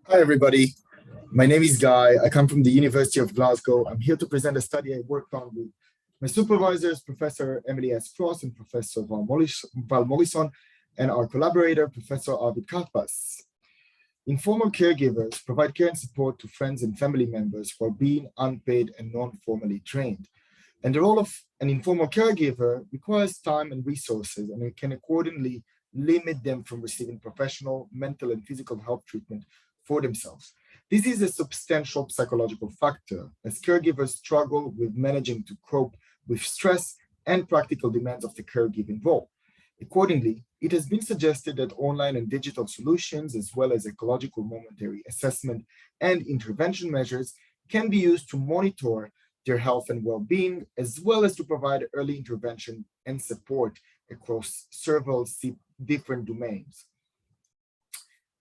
Hi, everybody. My name is Guy. I come from the University of Glasgow. I'm here to present a study I worked on with my supervisors, Professor Emily S. Cross and Professor Val Mollison, and our collaborator, Professor Arvid Karpas. Informal caregivers provide care and support to friends and family members while being unpaid and non-formally trained. And the role of an informal caregiver requires time and resources, and it can accordingly limit them from receiving professional, mental, and physical health treatment for themselves. This is a substantial psychological factor as caregivers struggle with managing to cope with stress and practical demands of the caregiving role. Accordingly, it has been suggested that online and digital solutions, as well as ecological momentary assessment and intervention measures, can be used to monitor their health and well-being, as well as to provide early intervention and support across several different domains.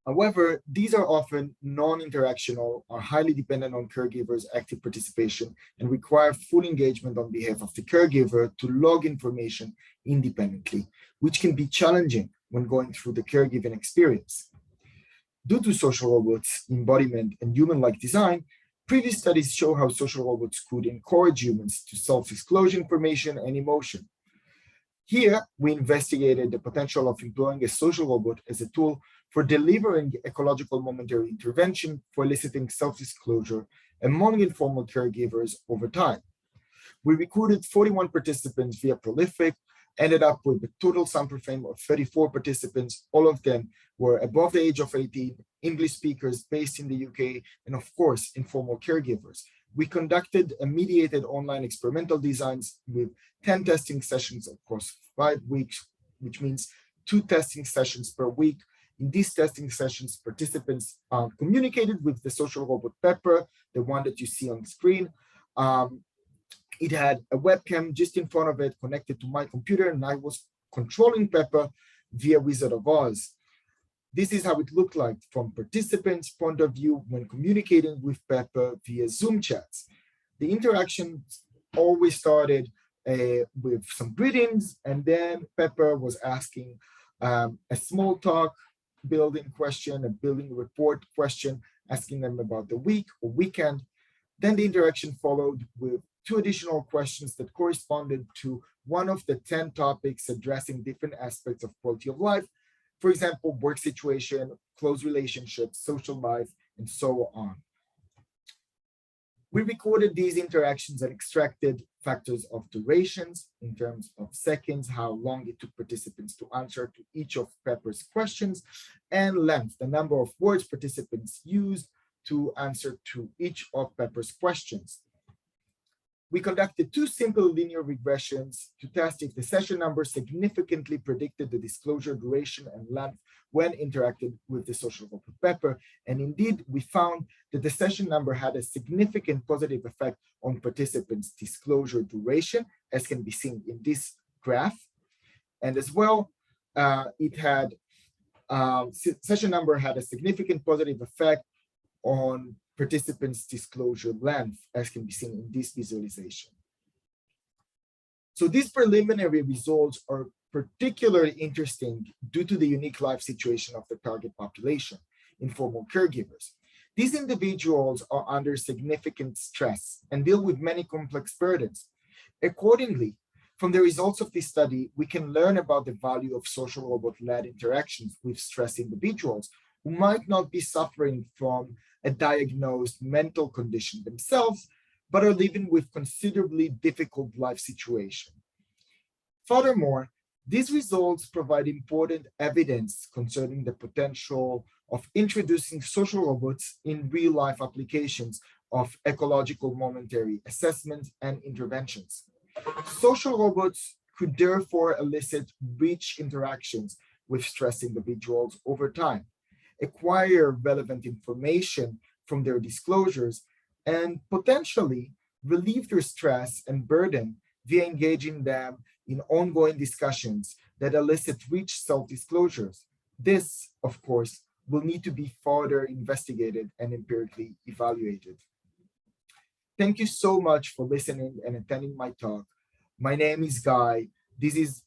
However, these are often non-interactional, are highly dependent on caregivers' active participation, and require full engagement on behalf of the caregiver to log information independently, which can be challenging when going through the caregiving experience. Due to social robots' embodiment and human-like design, previous studies show how social robots could encourage humans to self-disclosure information and emotion. Here, we investigated the potential of employing a social robot as a tool for delivering ecological momentary intervention for eliciting self-disclosure among informal caregivers over time. We recruited 41 participants via Prolific, ended up with a total sample frame of 34 participants. All of them were above the age of 18, English speakers based in the UK, and of course, informal caregivers. We conducted a mediated online experimental designs with 10 testing sessions across 5 weeks, which means 2 testing sessions per week. In these testing sessions, participants communicated with the social robot Pepper, the one that you see on the screen. It had a webcam just in front of it connected to my computer, and I was controlling Pepper via Wizard of Oz. This is how it looked like from participants' point of view when communicating with Pepper via Zoom chats. The interaction always started with some greetings, and then Pepper was asking a small talk building question, a building report question, asking them about the week or weekend. Then the interaction followed with 2 additional questions that corresponded to one of the 10 topics addressing different aspects of quality of life. For example, work situation, close relationships, social life, and so on. We recorded these interactions and extracted factors of durations in terms of seconds, how long it took participants to answer to each of Pepper's questions, and length, the number of words participants used to answer to each of Pepper's questions. We conducted 2 simple linear regressions to test if the session number significantly predicted the disclosure duration and length when interacted with the social robot Pepper. And indeed, we found that the session number had a significant positive effect on participants' disclosure duration, as can be seen in this graph. And as well, session number had a significant positive effect on participants' disclosure length, as can be seen in this visualization. So these preliminary results are particularly interesting due to the unique life situation of the target population, informal caregivers. These individuals are under significant stress and deal with many complex burdens. Accordingly, from the results of this study, we can learn about the value of social robot-led interactions with stressed individuals who might not be suffering from a diagnosed mental condition themselves, but are living with considerably difficult life situation. Furthermore, these results provide important evidence concerning the potential of introducing social robots in real-life applications of ecological momentary assessments and interventions. Social robots could therefore elicit rich interactions with stressed individuals over time, acquire relevant information from their disclosures, and potentially relieve their stress and burden via engaging them in ongoing discussions that elicit rich self-disclosures. This, of course, will need to be further investigated and empirically evaluated. Thank you so much for listening and attending my talk. My name is Guy. These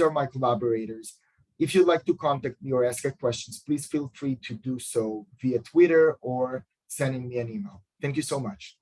are my collaborators. If you'd like to contact me or ask questions, please feel free to do so via Twitter or sending me an email. Thank you so much.